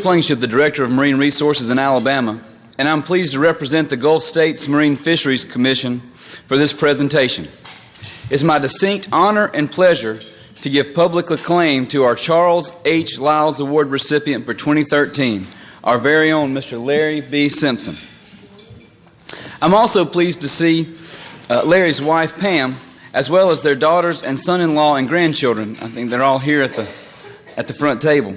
Blankenship, the Director of Marine Resources in Alabama, and I'm pleased to represent the Gulf States Marine Fisheries Commission for this presentation. It's my distinct honor and pleasure to give public acclaim to our Charles H. Lyles Award recipient for 2013, our very own Mr. Larry B. Simpson. I'm also pleased to see Larry's wife, Pam, as well as their daughters and son-in-law and grandchildren. I think they're all here at the front table.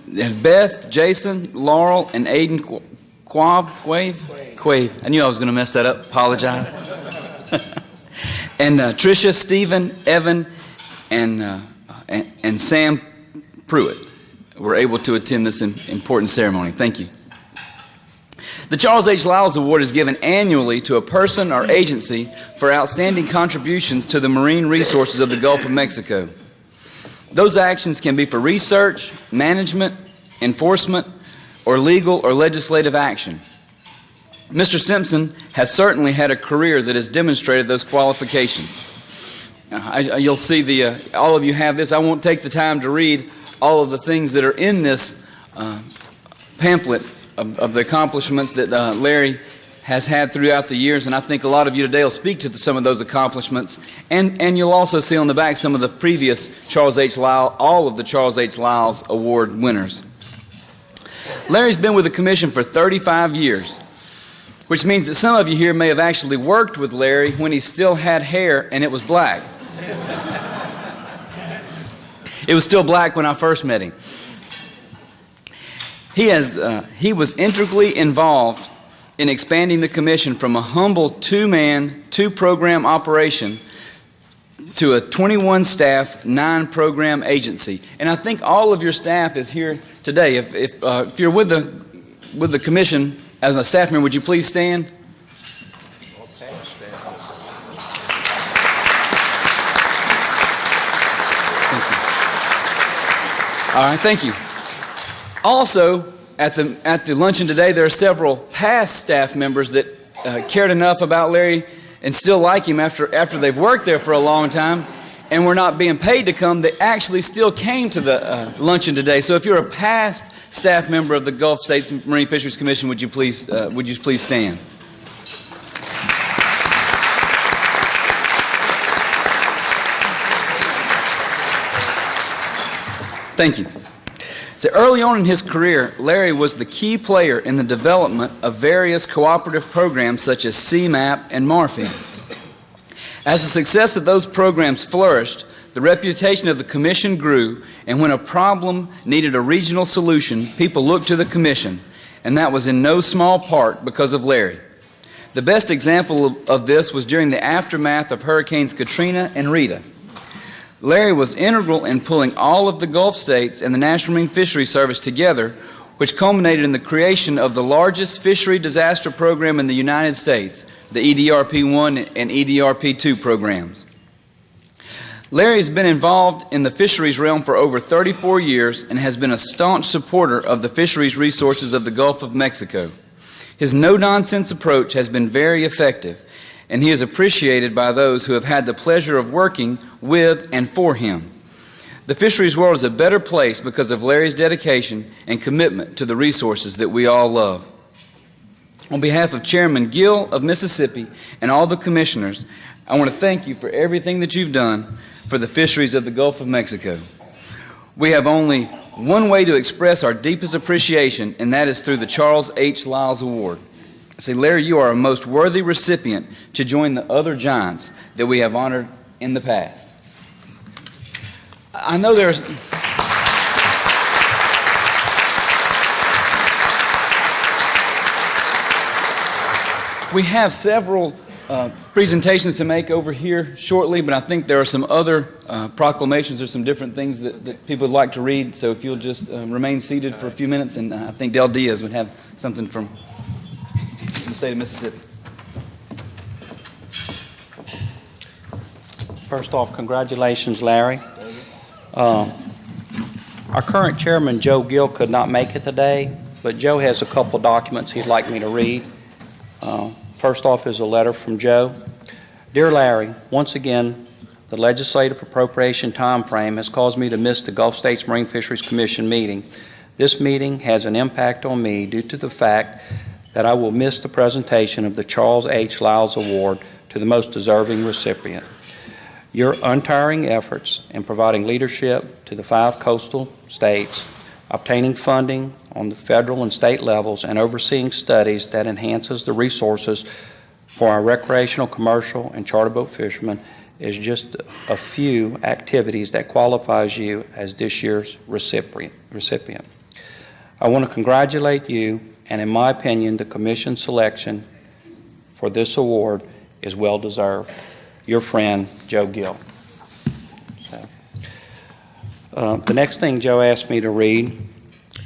There's Beth, Jason, Laurel, and Aiden Quave. I knew I was going to mess that up. Apologize. And Tricia, Stephen, Evan, and Sam Pruitt were able to attend this important ceremony. Thank you. The Charles H. Lyles Award is given annually to a person or agency for outstanding contributions to the marine resources of the Gulf of Mexico. Those actions can be for research, management, enforcement, or legal or legislative action. Mr. Simpson has certainly had a career that has demonstrated those qualifications. You'll see all of you have this. I won't take the time to read all of the things that are in this pamphlet of the accomplishments that Larry has had throughout the years, and I think a lot of you today will speak to some of those accomplishments, and you'll also see on the back some of the previous Charles H. Lyles, all of the Charles H. Lyles Award winners. Larry's been with the Commission for 35 years, which means that some of you here may have actually worked with Larry when he still had hair and it was black. It was still black when I first met him. He was integrally involved in expanding the Commission from a humble two-man, two-program operation to a 21-staff, 9-program agency. And I think all of your staff is here today. If you're with the Commission as a staff member, would you please stand? All right, thank you. Also, at the luncheon today, there are several past staff members that cared enough about Larry and still like him after they've worked there for a long time and were not being paid to come. They actually still came to the luncheon today. So if you're a past staff member of the Gulf States Marine Fisheries Commission, would you please stand? Thank you. So early on in his career, Larry was the key player in the development of various cooperative programs such as CMAP and Morphine. As the success of those programs flourished, the reputation of the Commission grew, and when a problem needed a regional solution, people looked to the Commission, and that was in no small part because of Larry. The best example of this was during the aftermath of Hurricanes Katrina and Rita. Larry was integral in pulling all of the Gulf states and the National Marine Fisheries Service together, which culminated in the creation of the largest fishery disaster program in the United States, the EDRP-1 and EDRP-2 programs. Larry has been involved in the fisheries realm for over 34 years and has been a staunch supporter of the fisheries resources of the Gulf of Mexico. His no-nonsense approach has been very effective, and he is appreciated by those who have had the pleasure of working with and for him. The fisheries world is a better place because of Larry's dedication and commitment to the resources that we all love. On behalf of Chairman Gill of Mississippi and all the commissioners, I want to thank you for everything that you've done for the fisheries of the Gulf of Mexico. We have only one way to express our deepest appreciation, and that is through the Charles H. Lyles Award. See, Larry, you are a most worthy recipient to join the other giants that we have honored in the past. I know there's... We have several presentations to make over here shortly, but I think there are some other proclamations or some different things that people would like to read. So if you'll just remain seated for a few minutes, and I think Del Diaz would have something from the state of Mississippi. First off, congratulations, Larry. Our current chairman, Joe Gill, could not make it today, but Joe has a couple documents he'd like me to read. First off is a letter from Joe. Dear Larry, once again, the legislative appropriation time frame has caused me to miss the Gulf States Marine Fisheries Commission meeting. This meeting has an impact on me due to the fact that I will miss the presentation of the Charles H. Lyles Award to the most deserving recipient. Your untiring efforts in providing leadership to the 5 coastal states, obtaining funding on the federal and state levels, and overseeing studies that enhances the resources for our recreational, commercial, and charter boat fishermen is just a few activities that qualifies you as this year's recipient. I want to congratulate you, and in my opinion, the Commission's selection for this award is well deserved. Your friend, Joe Gill. The next thing Joe asked me to read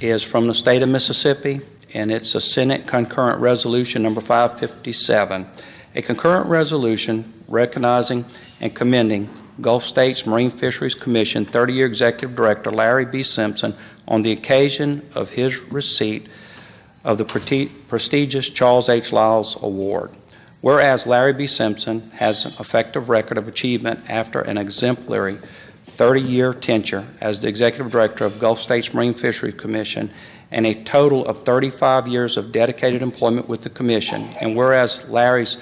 is from the state of Mississippi, and it's a Senate Concurrent Resolution number 557, a concurrent resolution recognizing and commending Gulf States Marine Fisheries Commission 30-year Executive Director Larry B. Simpson on the occasion of his receipt of the prestigious Charles H. Lyles Award. Whereas Larry B. Simpson has an effective record of achievement after an exemplary 30-year tenure as the Executive Director of Gulf States Marine Fisheries Commission and a total of 35 years of dedicated employment with the Commission. And whereas Larry's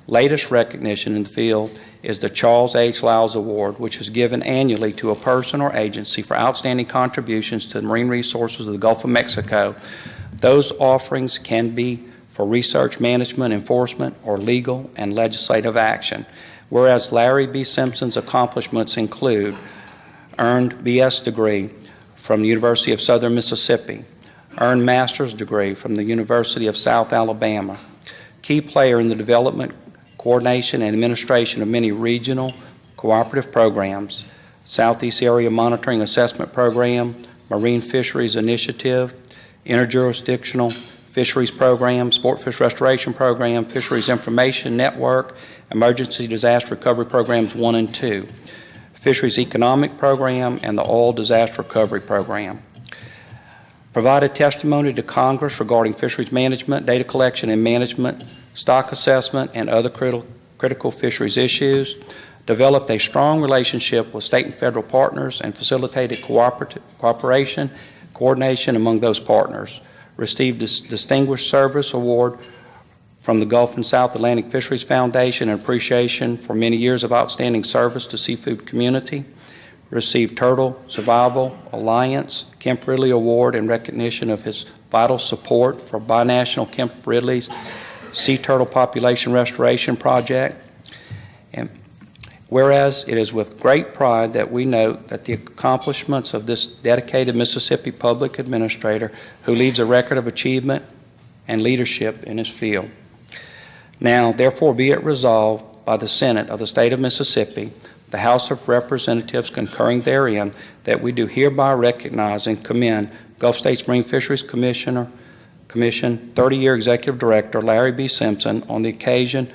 latest recognition in the field is the Charles H. Lyles Award, which is given annually to a person or agency for outstanding contributions to the marine resources of the Gulf of Mexico. Those offerings can be for research, management, enforcement, or legal and legislative action. Whereas Larry B. Simpson's accomplishments include earned BS degree from the University of Southern Mississippi, earned master's degree from the University of South Alabama, key player in the development, coordination, and administration of many regional cooperative programs, Southeast Area Monitoring Assessment Program, Marine Fisheries Initiative, Interjurisdictional Fisheries Program, Sportfish Restoration Program, Fisheries Information Network, Emergency Disaster Recovery Programs 1 and 2, Fisheries Economic Program, and the Oil Disaster Recovery Program. Provided testimony to Congress regarding fisheries management, data collection and management, stock assessment, and other critical fisheries issues. Developed a strong relationship with state and federal partners and facilitated cooperation, coordination among those partners. Received this Distinguished Service Award from the Gulf and South Atlantic Fisheries Foundation in appreciation for many years of outstanding service to seafood community. Received Turtle Survival Alliance Kemp Ridley Award in recognition of his vital support for binational Kemp Ridley's Sea Turtle Population Restoration Project. And whereas it is with great pride that we note that the accomplishments of this dedicated Mississippi public administrator who leaves a record of achievement and leadership in his field. Now, therefore, be it resolved by the Senate of the state of Mississippi, the House of Representatives concurring therein, that we do hereby recognize and commend Gulf States Marine Fisheries Commission 30-year Executive Director Larry B. Simpson on the occasion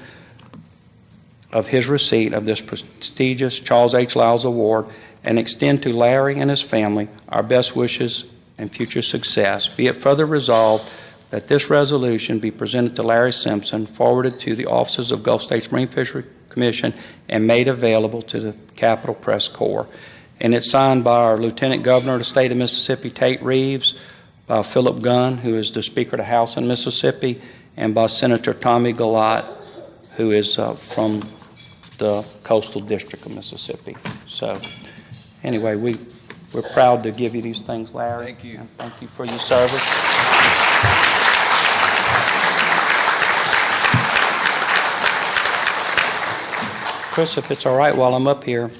of his receipt of this prestigious Charles H. Lyles Award, and extend to Larry and his family our best wishes and future success. Be it further resolved that this resolution be presented to Larry Simpson, forwarded to the offices of Gulf States Marine Fisheries Commission, and made available to the Capitol Press Corps. And it's signed by our Lieutenant Governor of the state of Mississippi, Tate Reeves, by Philip Gunn, who is the Speaker of the House in Mississippi, and by Senator Tommy Gillott, who is from the Coastal District of Mississippi. So anyway, we're proud to give you these things, Larry. Thank you. And thank you for your service. Chris, if it's all right while I'm up here,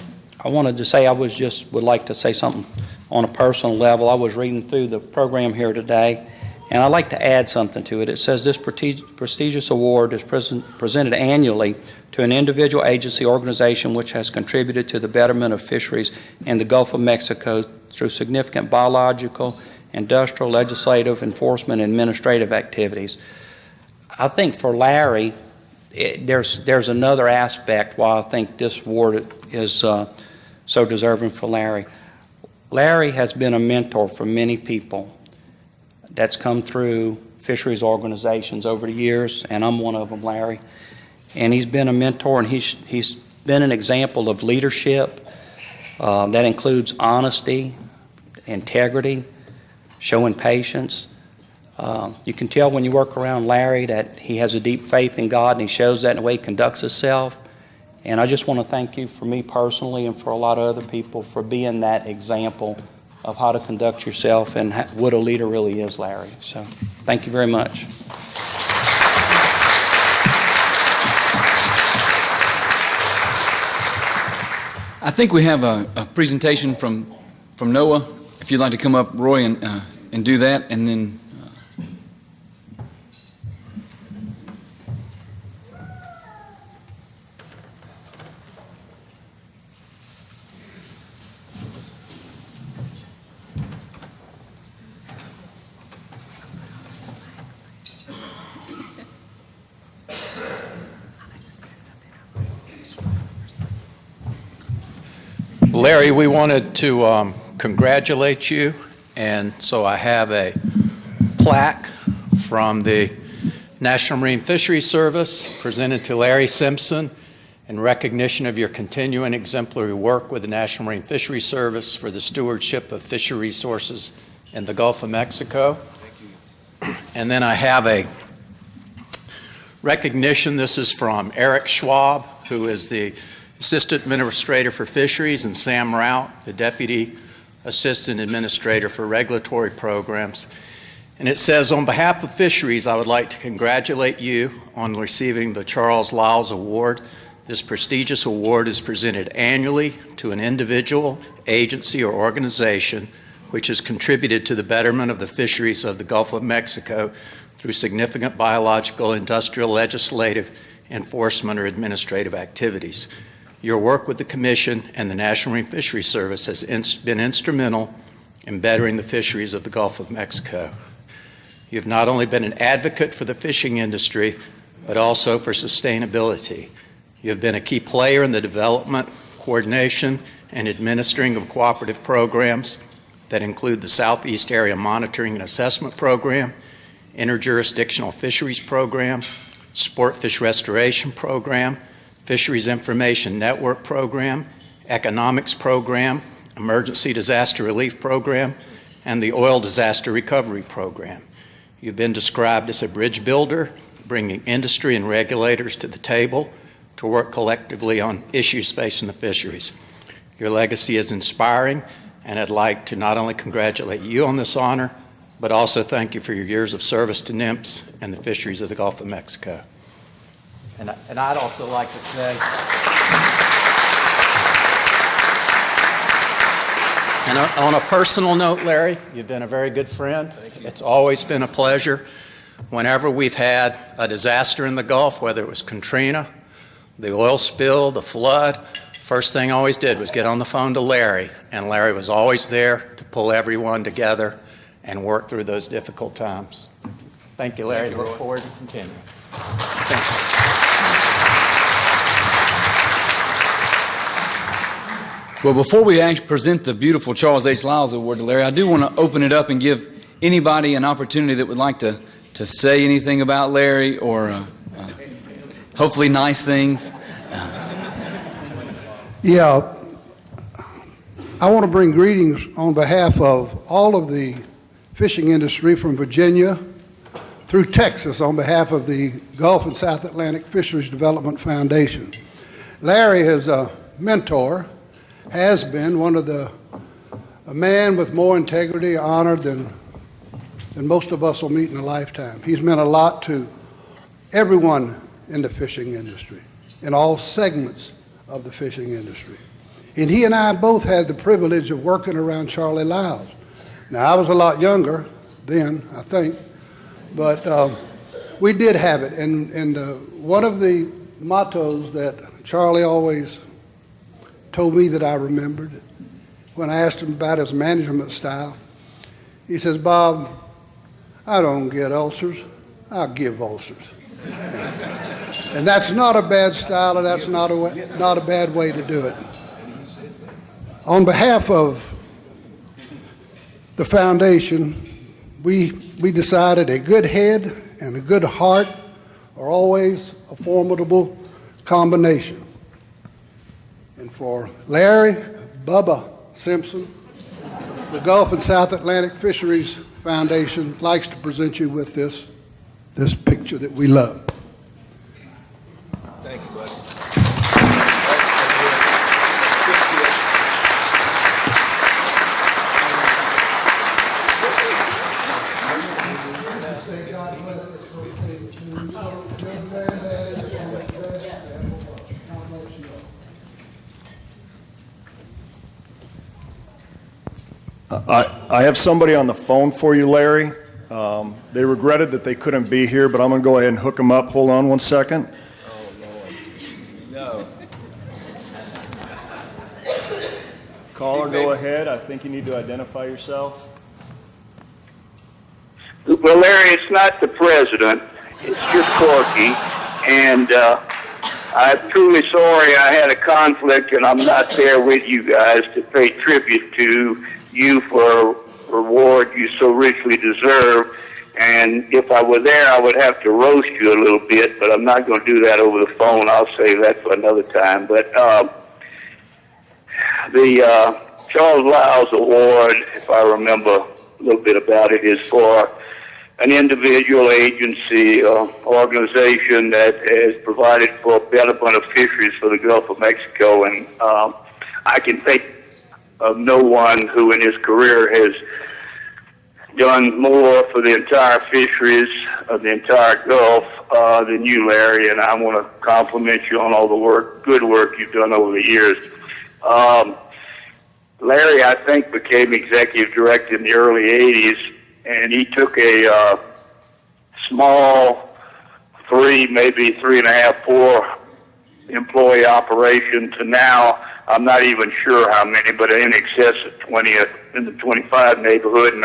I wanted to say would like to say something on a personal level. I was reading through the program here today, and I'd like to add something to it. It says this prestigious award is presented annually to an individual agency organization which has contributed to the betterment of fisheries in the Gulf of Mexico through significant biological, industrial, legislative, enforcement, and administrative activities. I think for Larry, there's another aspect why I think this award is so deserving for Larry. Larry has been a mentor for many people that's come through fisheries organizations over the years, and I'm one of them, Larry. And he's been a mentor, and he's been an example of leadership that includes honesty, integrity, showing patience. You can tell when you work around Larry that he has a deep faith in God, and he shows that in the way he conducts himself. And I just want to thank you for me personally and for a lot of other people for being that example of how to conduct yourself and what a leader really is, Larry. So thank you very much. I think we have a presentation from Noah. If you'd like to come up, Roy, and do that, and then. Larry, we wanted to congratulate you, and so I have a plaque from the National Marine Fisheries Service presented to Larry Simpson in recognition of your continuing exemplary work with the National Marine Fisheries Service for the stewardship of fishery resources in the Gulf of Mexico. Thank you. And then I have a recognition. This is from Eric Schwab, who is the Assistant Administrator for Fisheries, and Sam Rout, the Deputy Assistant Administrator for Regulatory Programs. And it says, on behalf of Fisheries, I would like to congratulate you on receiving the Charles Lyles Award. This prestigious award is presented annually to an individual, agency, or organization which has contributed to the betterment of the fisheries of the Gulf of Mexico through significant biological, industrial, legislative, enforcement, or administrative activities. Your work with the Commission and the National Marine Fisheries Service has been instrumental in bettering the fisheries of the Gulf of Mexico. You've not only been an advocate for the fishing industry, but also for sustainability. You have been a key player in the development, coordination, and administering of cooperative programs that include the Southeast Area Monitoring and Assessment Program, Interjurisdictional Fisheries Program, Sport Fish Restoration Program, Fisheries Information Network Program, Economics Program, Emergency Disaster Relief Program, and the Oil Disaster Recovery Program. You've been described as a bridge builder, bringing industry and regulators to the table to work collectively on issues facing the fisheries. Your legacy is inspiring, and I'd like to not only congratulate you on this honor, but also thank you for your years of service to NMFS and the fisheries of the Gulf of Mexico. And I'd also like to say, and on a personal note, Larry, you've been a very good friend. It's always been a pleasure. Whenever we've had a disaster in the Gulf, whether it was Katrina, the oil spill, the flood, first thing I always did was get on the phone to Larry, and Larry was always there to pull everyone together and work through those difficult times. Thank you, Larry. Look forward to continuing. Thank you. Well, before we actually present the beautiful Charles H. Lyles Award to Larry, I do want to open it up and give anybody an opportunity that would like to say anything about Larry or hopefully nice things. Yeah, I want to bring greetings on behalf of all of the fishing industry from Virginia through Texas on behalf of the Gulf and South Atlantic Fisheries Development Foundation. Larry is a mentor, has been a man with more integrity, honor than most of us will meet in a lifetime. He's meant a lot to everyone in the fishing industry, in all segments of the fishing industry. And he and I both had the privilege of working around Charlie Lyles. Now, I was a lot younger then, I think, but we did have it. And one of the mottos that Charlie always told me that I remembered when I asked him about his management style, he says, "Bob, I don't get ulcers, I give ulcers." And that's not a bad style, and that's not a bad way to do it. On behalf of the foundation, we decided a good head and a good heart are always a formidable combination. And for Larry, Bubba Simpson, the Gulf and South Atlantic Fisheries Foundation likes to present you with this picture that we love. Thank you, buddy. I have somebody on the phone for you, Larry. They regretted that they couldn't be here, but I'm going to go ahead and hook them up. Hold on one second. No. Caller, go ahead. I think you need to identify yourself. Well, Larry, it's not the president. It's just Corky. And I'm truly sorry I had a conflict and I'm not there with you guys to pay tribute to you for a reward you so richly deserve. And if I were there, I would have to roast you a little bit, but I'm not going to do that over the phone. I'll save that for another time. But the Charles Lyles Award, if I remember a little bit about it, is for an individual agency, organization that has provided for betterment of fisheries for the Gulf of Mexico. And I can think of no one who in his career has done more for the entire fisheries of the entire Gulf than you, Larry, and I want to compliment you on all the good work you've done over the years. Larry, I think, became executive director in the early 80s, and he took a small 3, maybe 3.5, 4 employee operation to now, I'm not even sure how many, but in excess of 20, in the 25 neighborhood. And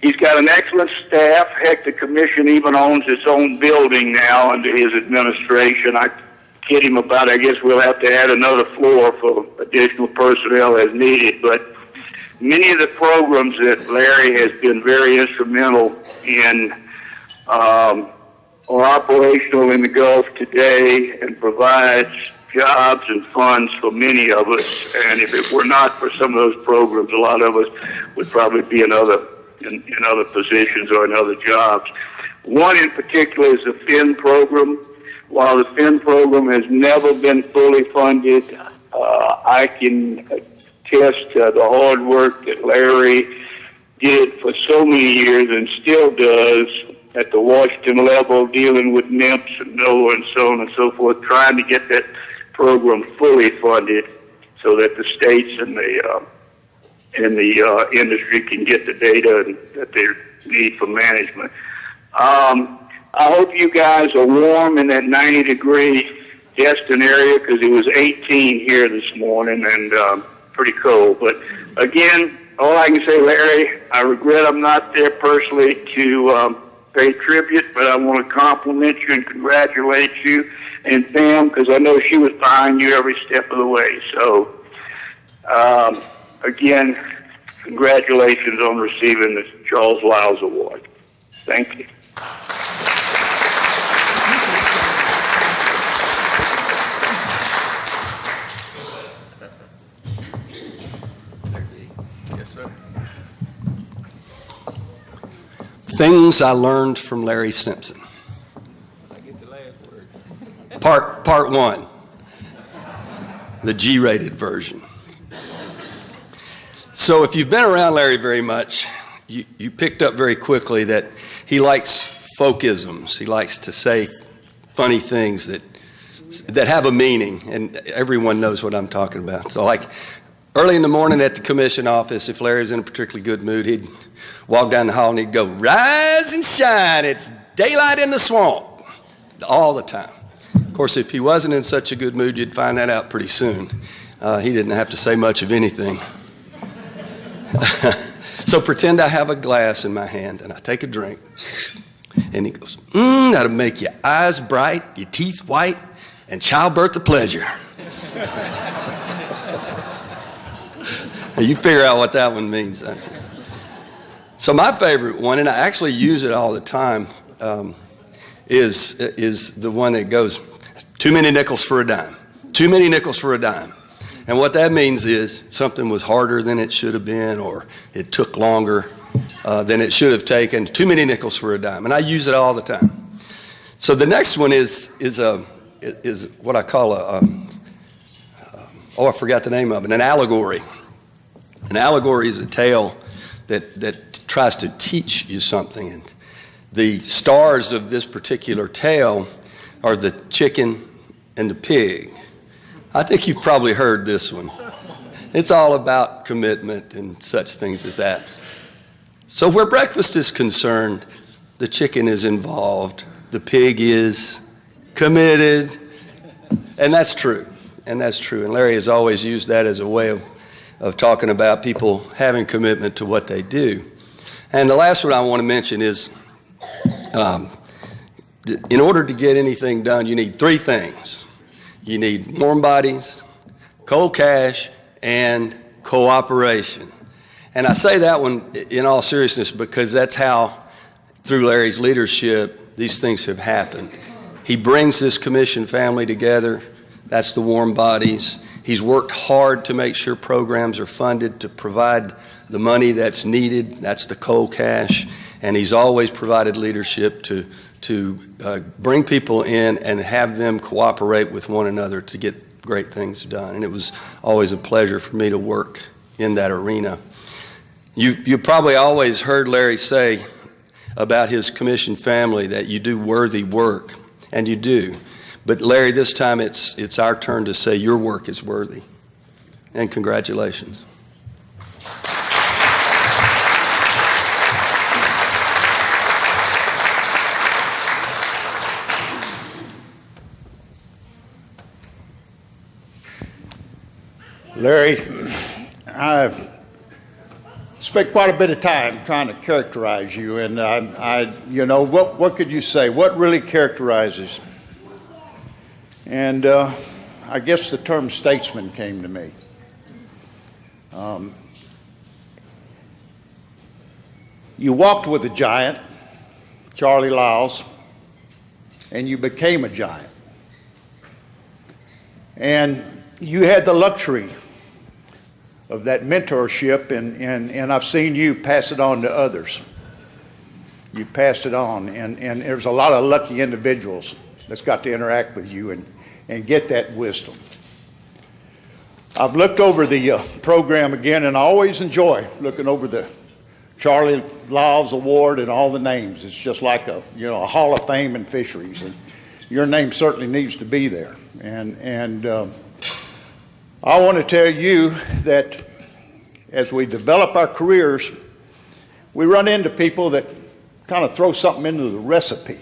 he's got an excellent staff. Heck, the commission even owns its own building now under his administration. I kid him about, I guess we'll have to add another floor for additional personnel as needed. But many of the programs that Larry has been very instrumental in are operational in the Gulf today and provides jobs and funds for many of us. And if it were not for some of those programs, a lot of us would probably be in other positions or in other jobs. One in particular is the FIN program. While the FIN program has never been fully funded, I can attest to the hard work that Larry did for so many years and still does at the Washington level, dealing with NIMS and NOAA and so on and so forth, trying to get that program fully funded so that the states and the industry can get the data that they need for management. I hope you guys are warm in that 90-degree Destin area because it was 18 here this morning and pretty cold. But again, all I can say, Larry, I regret I'm not there personally to pay tribute, but I want to compliment you and congratulate you and Pam because I know she was behind you every step of the way. So, again, congratulations on receiving the Charles Lyles Award. Thank you. Yes, sir. Things I learned from Larry Simpson. I get the last word. Part 1, the G-rated version. So if you've been around Larry very much, you picked up very quickly that he likes folkisms. He likes to say funny things that have a meaning, and everyone knows what I'm talking about. So like early in the morning at the commission office, if Larry's in a particularly good mood, he'd walk down the hall and he'd go, "Rise and shine, it's daylight in the swamp," all the time. Of course, if he wasn't in such a good mood, you'd find that out pretty soon. He didn't have to say much of anything. So pretend I have a glass in my hand and I take a drink. And he goes, "That'll make your eyes bright, your teeth white, and childbirth a pleasure." You figure out what that one means. So my favorite one, and I actually use it all the time, is the one that goes, "Too many nickels for a dime. Too many nickels for a dime." And what that means is something was harder than it should have been, or it took longer. than it should have taken. Too many nickels for a dime, and I use it all the time. So the next one is what I call I forgot the name of it, an allegory. An allegory is a tale that tries to teach you something. And the stars of this particular tale are the chicken and the pig. I think you've probably heard this one. It's all about commitment and such things as that. So where breakfast is concerned, the chicken is involved, the pig is committed, and that's true. And that's true. And Larry has always used that as a way of talking about people having commitment to what they do. And the last one I want to mention is, in order to get anything done, you need three things. You need warm bodies, cold cash, and cooperation. And I say that one in all seriousness because that's how, through Larry's leadership, these things have happened. He brings this commission family together. That's the warm bodies. He's worked hard to make sure programs are funded to provide the money that's needed. That's the cold cash. And he's always provided leadership to bring people in and have them cooperate with one another to get great things done. And it was always a pleasure for me to work in that arena. You probably always heard Larry say about his commission family that you do worthy work, and you do. But Larry, this time it's our turn to say your work is worthy. And congratulations. Larry, I've spent quite a bit of time trying to characterize you, and what could you say? What really characterizes? And I guess the term statesman came to me. You walked with a giant, Charlie Lyles, and you became a giant. And you had the luxury of that mentorship, and I've seen you pass it on to others. You passed it on, and there's a lot of lucky individuals that's got to interact with you and get that wisdom. I've looked over the program again, and I always enjoy looking over the Charlie Lyles Award and all the names. It's just like a Hall of Fame in fisheries, and your name certainly needs to be there. And I want to tell you that as we develop our careers, we run into people that kind of throw something into the recipe.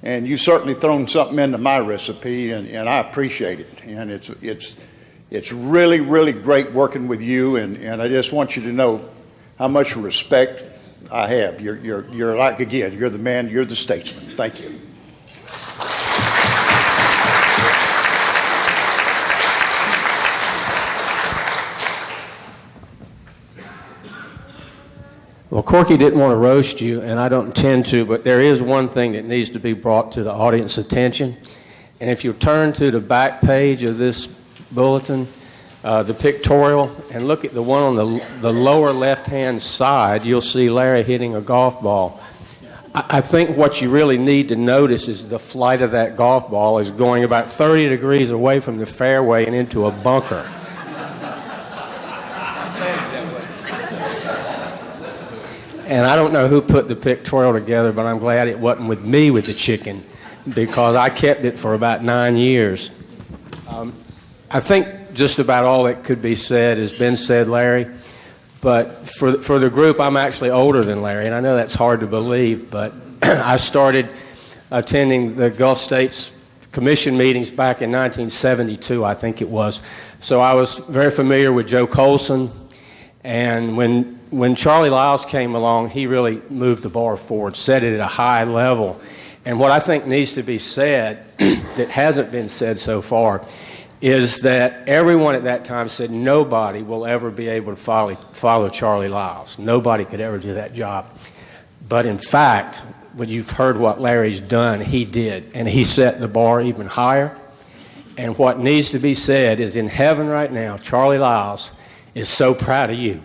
And you've certainly thrown something into my recipe, and I appreciate it. And it's really, really great working with you, and I just want you to know how much respect I have. You're like, again, you're the man, you're the statesman. Thank you. Well, Corky didn't want to roast you, and I don't intend to, but there is one thing that needs to be brought to the audience's attention. And if you turn to the back page of this bulletin, the pictorial, and look at the one on the lower left-hand side, you'll see Larry hitting a golf ball. I think what you really need to notice is the flight of that golf ball is going about 30 degrees away from the fairway and into a bunker. And I don't know who put the pictorial together, but I'm glad it wasn't with me with the chicken, because I kept it for about 9 years. I think just about all that could be said has been said, Larry. But for the group, I'm actually older than Larry, and I know that's hard to believe, but I started attending the Gulf States Commission meetings back in 1972, I think it was. So I was very familiar with Joe Colson, and when Charlie Lyles came along, he really moved the bar forward, set it at a high level. And what I think needs to be said that hasn't been said so far is that everyone at that time said nobody will ever be able to follow Charlie Lyles. Nobody could ever do that job. But in fact, when you've heard what Larry's done, he did. And he set the bar even higher. And what needs to be said is in heaven right now, Charlie Lyles is so proud of you.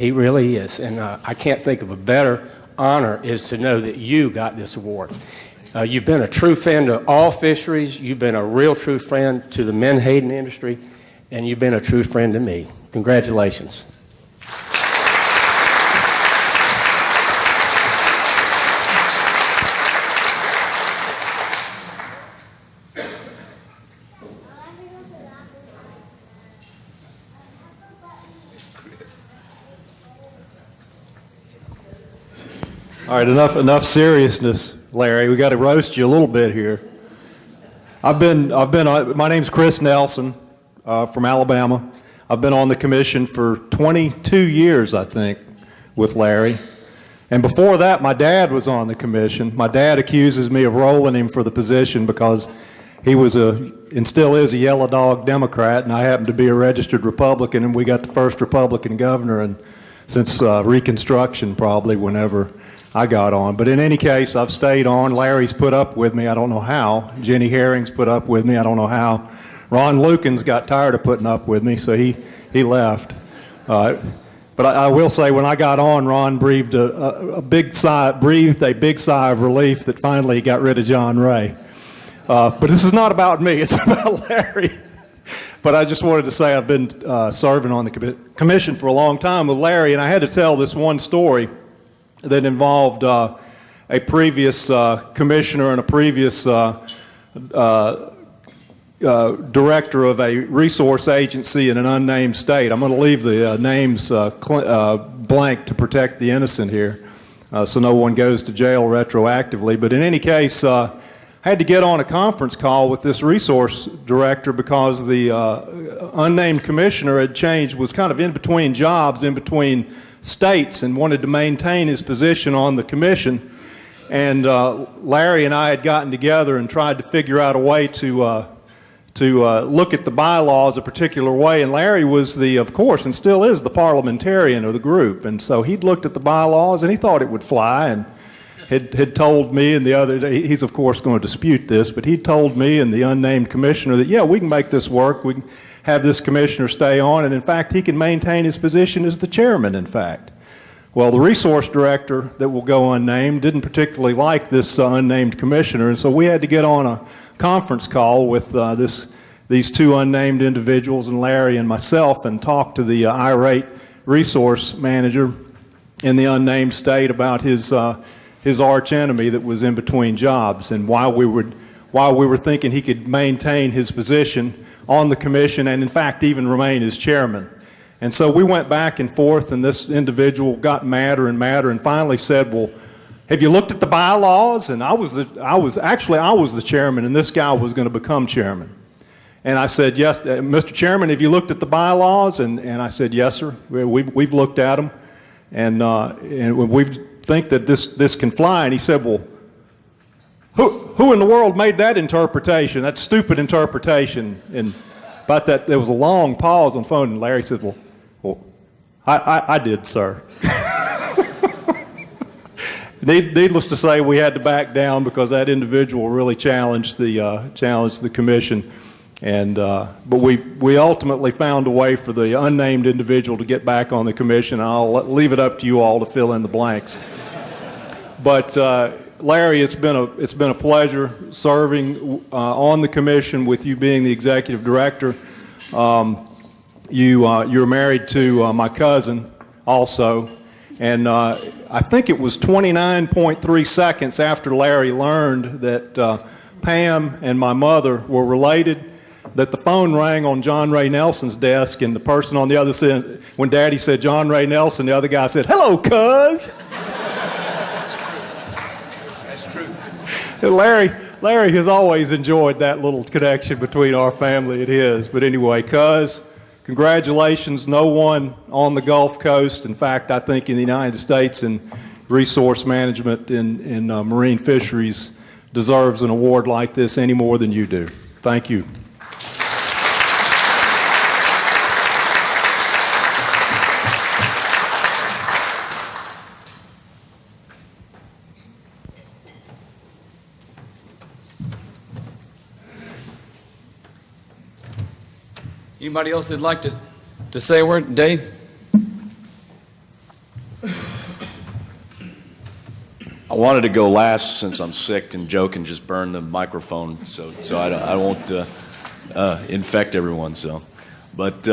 He really is. And I can't think of a better honor is to know that you got this award. You've been a true friend to all fisheries. You've been a real true friend to the menhaden industry, and you've been a true friend to me. Congratulations. All right, enough seriousness, Larry. We got to roast you a little bit here. My name's Chris Nelson from Alabama. I've been on the commission for 22 years, I think, with Larry. And before that, my dad was on the commission. My dad accuses me of rolling him for the position because he was and still is a yellow dog Democrat, and I happen to be a registered Republican, and we got the first Republican governor since Reconstruction, probably, whenever I got on. But in any case, I've stayed on. Larry's put up with me. I don't know how. Jenny Herring's put up with me. I don't know how. Ron Lukens got tired of putting up with me, so he left. But I will say, when I got on, Ron breathed a big sigh of relief that finally he got rid of John Ray. But this is not about me. It's about Larry. But I just wanted to say I've been serving on the commission for a long time with Larry, and I had to tell this one story that involved a previous commissioner and a previous director of a resource agency in an unnamed state. I'm going to leave the names blank to protect the innocent here, so no one goes to jail retroactively. But in any case, I had to get on a conference call with this resource director because the unnamed commissioner was kind of in between jobs, in between states, and wanted to maintain his position on the commission. And Larry and I had gotten together and tried to figure out a way to look at the bylaws a particular way. And Larry was of course, and still is, the parliamentarian of the group. And so he'd looked at the bylaws and he thought it would fly, and had told me and the other, he's of course going to dispute this, but he told me and the unnamed commissioner that, yeah, we can make this work. We can have this commissioner stay on, and in fact, he can maintain his position as the chairman, in fact. Well, the resource director that will go unnamed didn't particularly like this unnamed commissioner, and so we had to get on a conference call with these two unnamed individuals, and Larry and myself, and talk to the irate resource manager in the unnamed state about his arch enemy that was in between jobs, and why we were thinking he could maintain his position on the commission and in fact even remain as chairman. And so we went back and forth, and this individual got madder and madder and finally said, well, have you looked at the bylaws? And I was the chairman, and this guy was going to become chairman. And I said, yes, Mr. Chairman, have you looked at the bylaws? And I said, yes, sir. We've looked at them, and we think that this can fly. And he said, well, who in the world made that interpretation, that stupid interpretation? And about that, there was a long pause on the phone, and Larry said, well, I did, sir. Needless to say, we had to back down because that individual really challenged the commission. And but we ultimately found a way for the unnamed individual to get back on the commission. I'll leave it up to you all to fill in the blanks. But Larry, it's been a pleasure serving on the commission with you being the executive director. You're married to my cousin also, and I think it was 29.3 seconds after Larry learned that Pam and my mother were related that the phone rang on John Ray Nelson's desk, and the person on the other side, when Daddy said John Ray Nelson, the other guy said, "Hello, cuz." That's true. And Larry has always enjoyed that little connection between our family and his. But anyway, cuz, congratulations. No one on the Gulf Coast, in fact, I think in the United States in resource management in marine fisheries, deserves an award like this any more than you do. Thank you. Anybody else that'd like to say a word? Dave? I wanted to go last since I'm sick, and Joe can just burn the microphone, so I won't infect everyone. So, but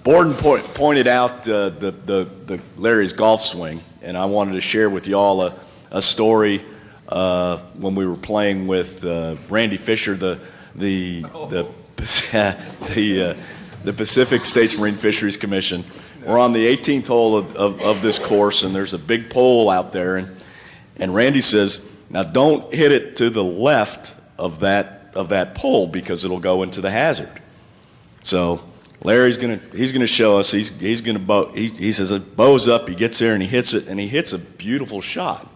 Borden pointed out the Larry's golf swing, and I wanted to share with you all a story when we were playing with Randy Fisher, the Pacific States Marine Fisheries Commission. We're on the 18th hole of this course, and there's a big pole out there, and Randy says, "Now don't hit it to the left of that pole because it'll go into the hazard." So Larry's gonna show us. He's gonna bow. He says it bows up. He gets there and he hits it, and he hits a beautiful shot.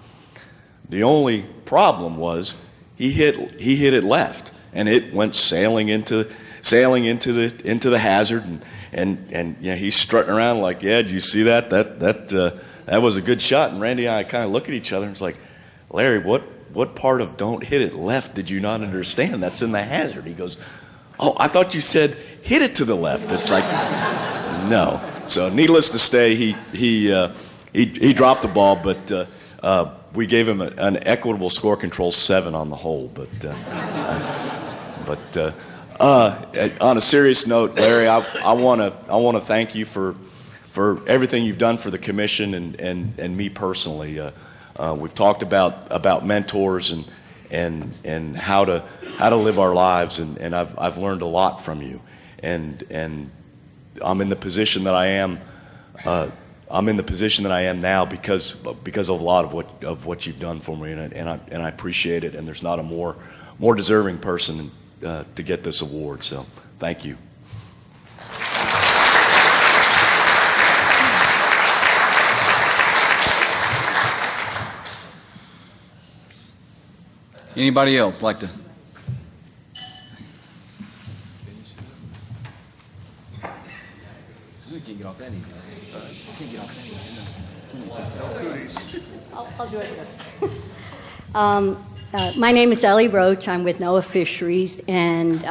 The only problem was he hit it left, and it went sailing into the hazard, and yeah, he's strutting around like, "Yeah, did you see that? That was a good shot." And Randy and I kind of look at each other and it's like, "Larry, what part of don't hit it left did you not understand? That's in the hazard." He goes, "Oh, I thought you said hit it to the left." It's like, no. So needless to say, he dropped the ball, but we gave him an equitable score control 7 on the hole. But on a serious note, Larry, I want to thank you for everything you've done for the commission and me personally. We've talked about mentors and how to live our lives, and I've learned a lot from you. And I'm in the position that I am. I'm in the position that I am now because of a lot of what you've done for me, and I appreciate it. And there's not a more deserving person to get this award. So thank you. Anybody else like to? I'll do it here. My name is Ellie Roach. I'm with NOAA Fisheries, and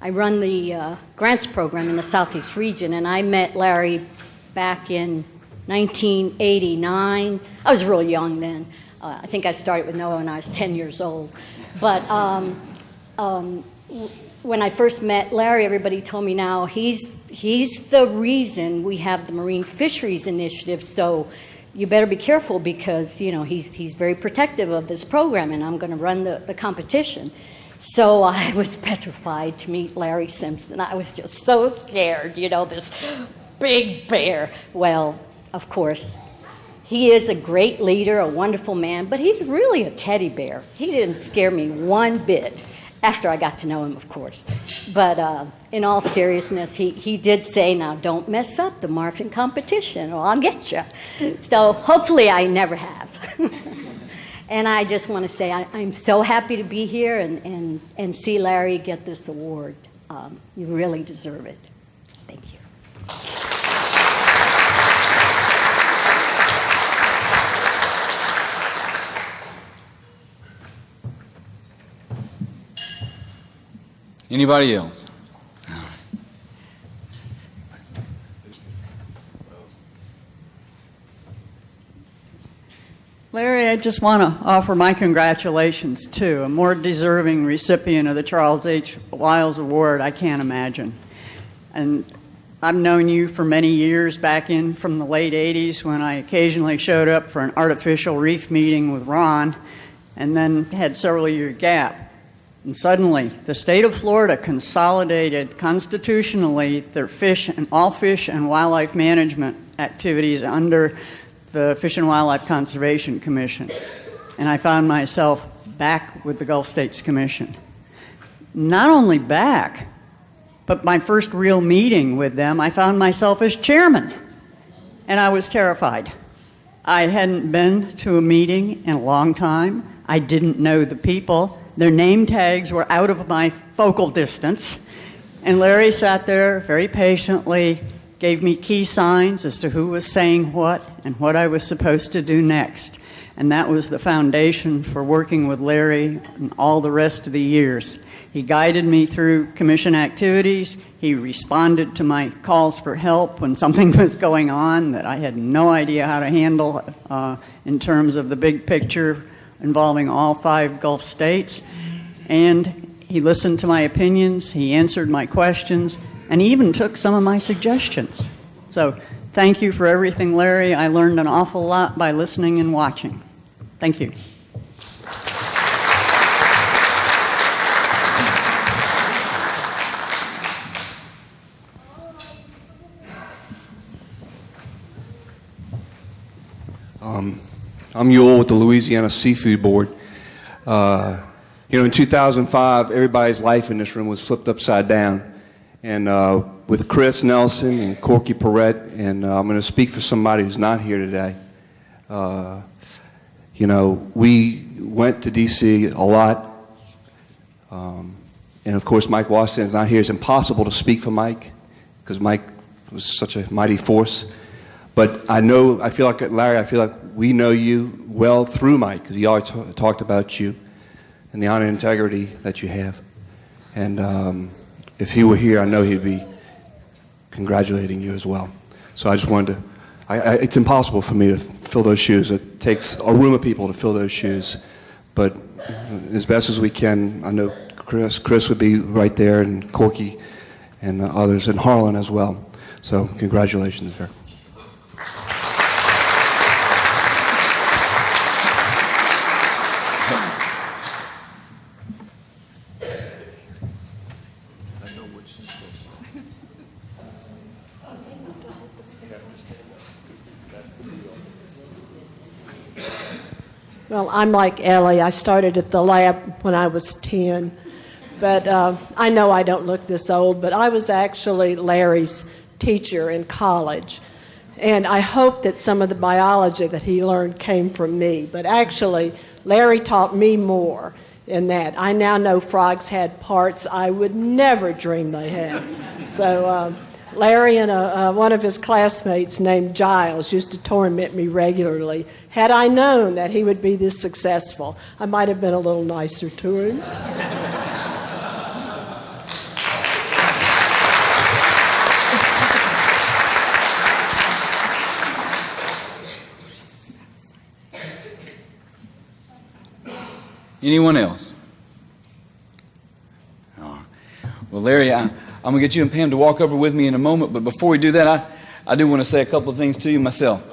I run the grants program in the Southeast region. And I met Larry back in 1989. I was real young then. I think I started with NOAA when I was 10 years old. But when I first met Larry, everybody told me now he's the reason we have the Marine Fisheries Initiative. So you better be careful because, you know, he's very protective of this program, and I'm going to run the competition. So I was petrified to meet Larry Simpson. I was just so scared, you know, this big bear. Well, of course, he is a great leader, a wonderful man, but he's really a teddy bear. He didn't scare me one bit, after I got to know him, of course. But in all seriousness, he did say, "Now, don't mess up the Marfin competition, or I'll get you." So hopefully I never have. And I just want to say I'm so happy to be here and see Larry get this award. You really deserve it. Thank you. Anybody else? Larry, I just want to offer my congratulations, too. A more deserving recipient of the Charles H. Lyles Award I can't imagine. And I've known you for many years, back in from the late 80s when I occasionally showed up for an artificial reef meeting with Ron, and then had several-year gap. And suddenly, the state of Florida consolidated constitutionally their all fish and wildlife management activities under the Fish and Wildlife Conservation Commission. And I found myself back with the Gulf States Commission. Not only back, but my first real meeting with them, I found myself as chairman. And I was terrified. I hadn't been to a meeting in a long time. I didn't know the people. Their name tags were out of my focal distance. And Larry sat there very patiently gave me key signs as to who was saying what and what I was supposed to do next. And that was the foundation for working with Larry and all the rest of the years. He guided me through commission activities. He responded to my calls for help when something was going on that I had no idea how to handle in terms of the big picture involving all 5 Gulf states. And he listened to my opinions, he answered my questions, and he even took some of my suggestions. So thank you for everything, Larry. I learned an awful lot by listening and watching. Thank you. I'm Yule with the Louisiana Seafood Board. In 2005, everybody's life in this room was flipped upside down. And with Chris Nelson and Corky Perrette, and I'm going to speak for somebody who's not here today. We went to D.C. a lot. And of course, Mike Washington's not here. It's impossible to speak for Mike because Mike was such a mighty force. But I feel like, Larry, we know you well through Mike because he always talked about you and the honor and integrity that you have. And if he were here, I know he'd be congratulating you as well. So I just wanted to, it's impossible for me to fill those shoes. It takes a room of people to fill those shoes. But as best as we can, I know Chris would be right there, and Corky and others, and Harlan as well. So congratulations there. Well, I'm like Ellie. I started at the lab when I was 10. But I know I don't look this old, but I was actually Larry's teacher in college. And I hope that some of the biology that he learned came from me. But actually, Larry taught me more in that. I now know frogs had parts I would never dream they had. So Larry and one of his classmates named Giles used to torment me regularly. Had I known that he would be this successful, I might have been a little nicer to him. Anyone else? Oh. Well, Larry, I'm going to get you and Pam to walk over with me in a moment, but before we do that, I do want to say a couple of things to you myself.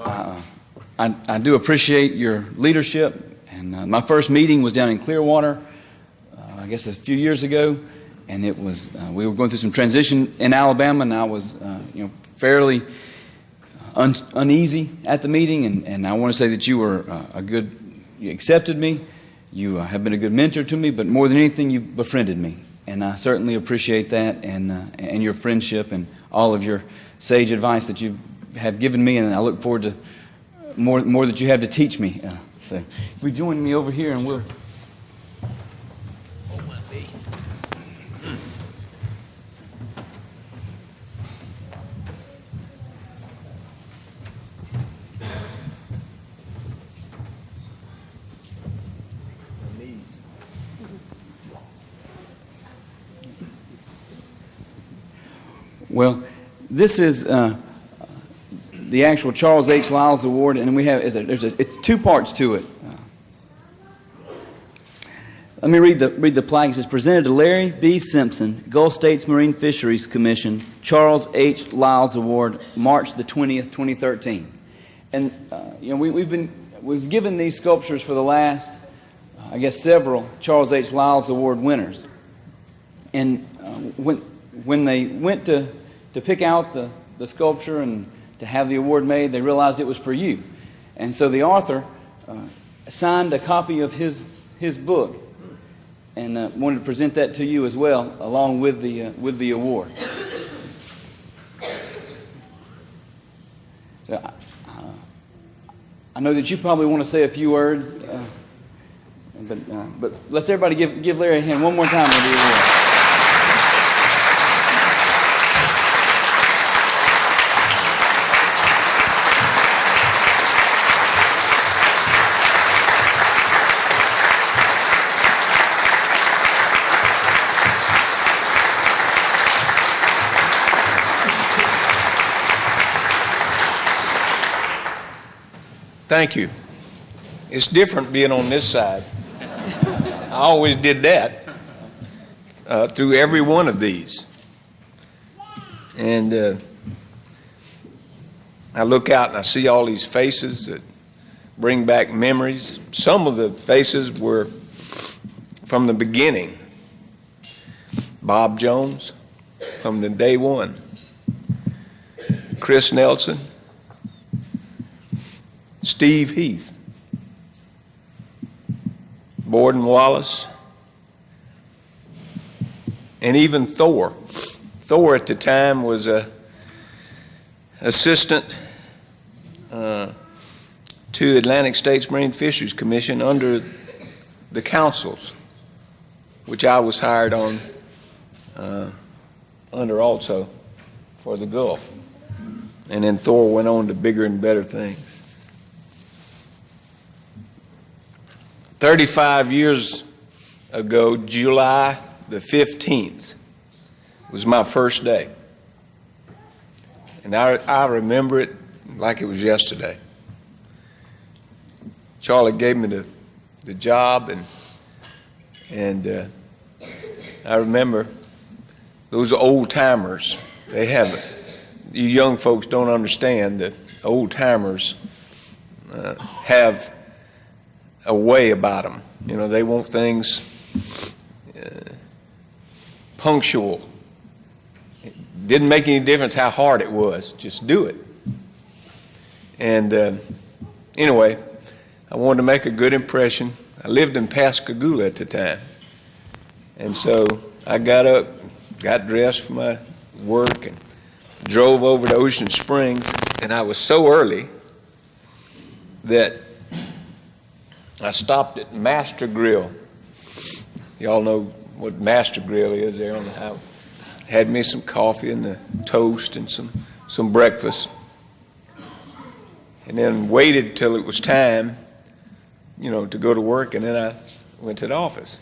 I do appreciate your leadership, and my first meeting was down in Clearwater, I guess a few years ago, and it was we were going through some transition in Alabama, and I was fairly uneasy at the meeting, and I want to say that you were you accepted me. You have been a good mentor to me, but more than anything, you befriended me. And I certainly appreciate that and your friendship and all of your sage advice that you have given me, and I look forward to more that you have to teach me. So if we join me over here and we'll... Well, this is the actual Charles H. Lyles Award, and we have it's 2 parts to it. Let me read the plaque. It says, presented to Larry B. Simpson, Gulf States Marine Fisheries Commission, Charles H. Lyles Award, March the 20th, 2013. And we've given these sculptures for the last, I guess, several Charles H. Lyles Award winners. And when they went to pick out the sculpture and to have the award made, they realized it was for you. And so the author signed a copy of his book and wanted to present that to you as well, along with the award. So I know that you probably want to say a few words, but let's everybody give Larry a hand one more time with the award. Thank you. It's different being on this side. I always did that through every one of these. And I look out and I see all these faces that bring back memories. Some of the faces were from the beginning. Bob Jones, from the day one. Chris Nelson, Steve Heath, Borden Wallace, and even Thor. Thor at the time was a assistant to Atlantic States Marine Fisheries Commission under the councils, which I was hired on under also for the Gulf. And then Thor went on to bigger and better things. 35 years ago, July the 15th was my first day. And I remember it like it was yesterday. Charlie gave me the job, and I remember those old timers. They have it. You young folks don't understand that old timers have a way about them. You know, they want things punctual. It didn't make any difference how hard it was. Just do it. And anyway, I wanted to make a good impression. I lived in Pascagoula at the time. And so I got up, got dressed for my work, and drove over to Ocean Springs. And I was so early that I stopped at Master Grill. Y'all know what Master Grill is there on the highway. Had me some coffee and a toast and some breakfast. And then waited till it was time, to go to work, and then I went to the office.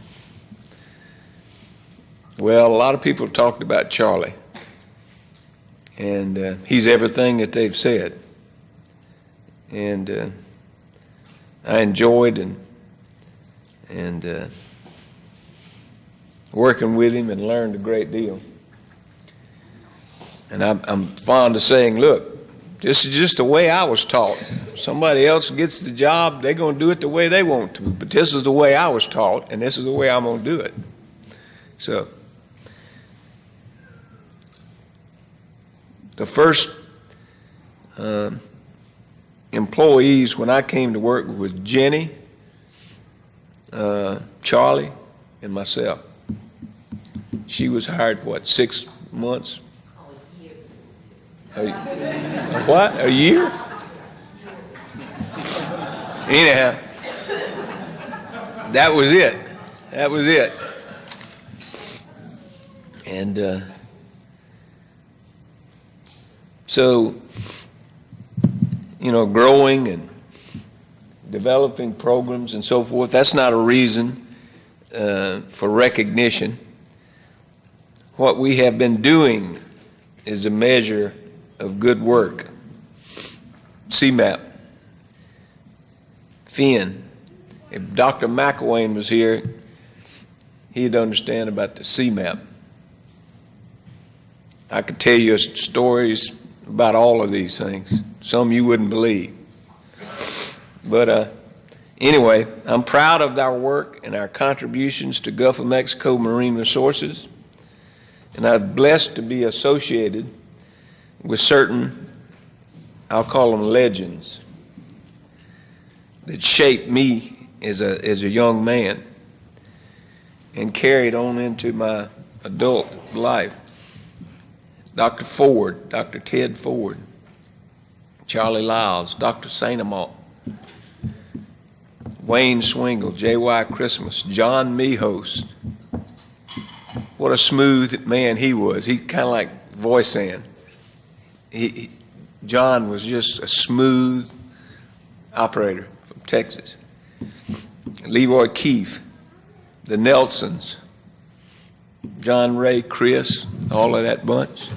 Well, a lot of people have talked about Charlie, and he's everything that they've said. And I enjoyed and working with him and learned a great deal. And I'm fond of saying, look, this is just the way I was taught. Somebody else gets the job, they're going to do it the way they want to. But this is the way I was taught, and this is the way I'm going to do it. So, the first employees when I came to work was Jenny, Charlie, and myself. She was hired, 6 months? A year? Anyhow, that was it. And so, growing and developing programs and so forth, that's not a reason for recognition. What we have been doing is a measure of good work. CMAP, Finn. If Dr. McElwain was here, he'd understand about the CMAP. I could tell you stories about all of these things. Some you wouldn't believe. But anyway, I'm proud of our work and our contributions to Gulf of Mexico marine resources. And I'm blessed to be associated with certain, I'll call them legends, that shaped me as a young man and carried on into my adult life. Dr. Ford, Dr. Ted Ford, Charlie Lyles, Dr. St. Amant, Wayne Swingle, J.Y. Christmas, John Mehos. What a smooth man he was. He's kind of like Voisin. John was just a smooth operator from Texas. Leroy Keefe, the Nelsons, John Ray, Chris, all of that bunch.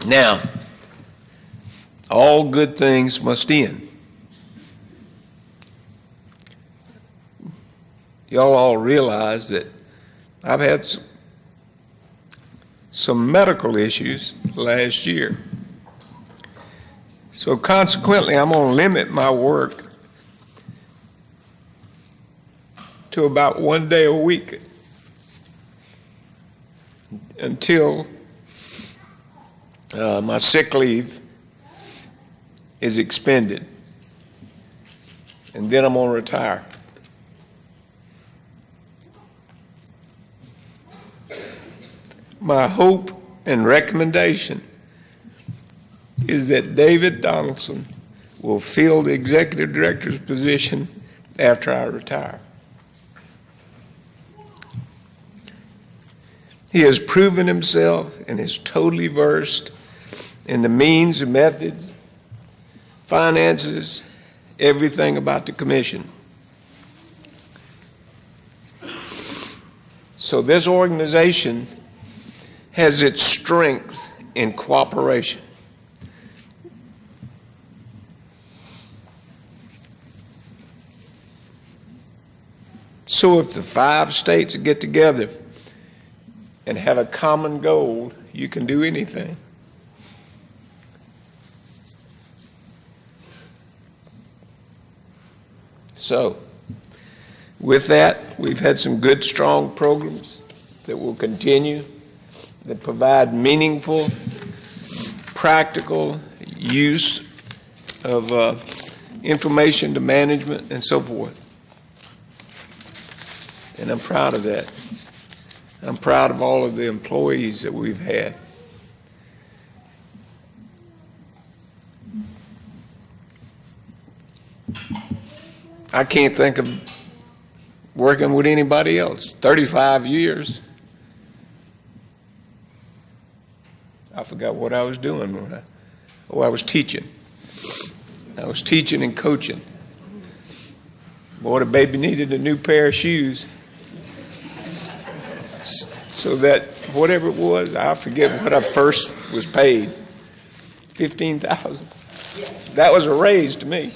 Now, all good things must end. Y'all all realize that I've had some medical issues last year. So consequently, I'm going to limit my work to about 1 day a week until my sick leave is expended. And then I'm going to retire. My hope and recommendation is that David Donaldson will fill the executive director's position after I retire. He has proven himself and is totally versed in the means and methods, finances, everything about the commission. So this organization has its strength in cooperation. So if the 5 states get together and have a common goal, you can do anything. So, with that, we've had some good, strong programs that will continue, that provide meaningful, practical use of information to management and so forth. And I'm proud of that. I'm proud of all of the employees that we've had. I can't think of working with anybody else. 35 years. I forgot what I was doing. I was teaching. I was teaching and coaching. Boy, the baby needed a new pair of shoes. So that whatever it was, I forget what I first was paid. $15,000. That was a raise to me.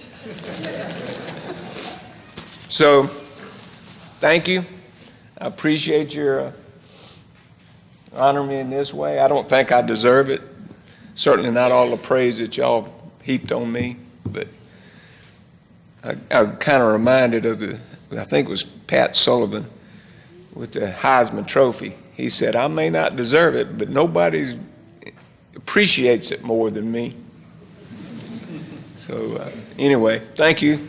So, thank you. I appreciate your honoring me in this way. I don't think I deserve it. Certainly not all the praise that y'all heaped on me, but I'm kind of reminded of I think it was Pat Sullivan with the Heisman Trophy. He said, I may not deserve it, but nobody appreciates it more than me. So anyway, thank you.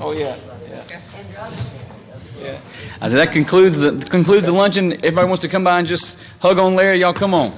Oh yeah, yeah. That concludes the luncheon. Everybody wants to come by and just hug on Larry. Y'all come on.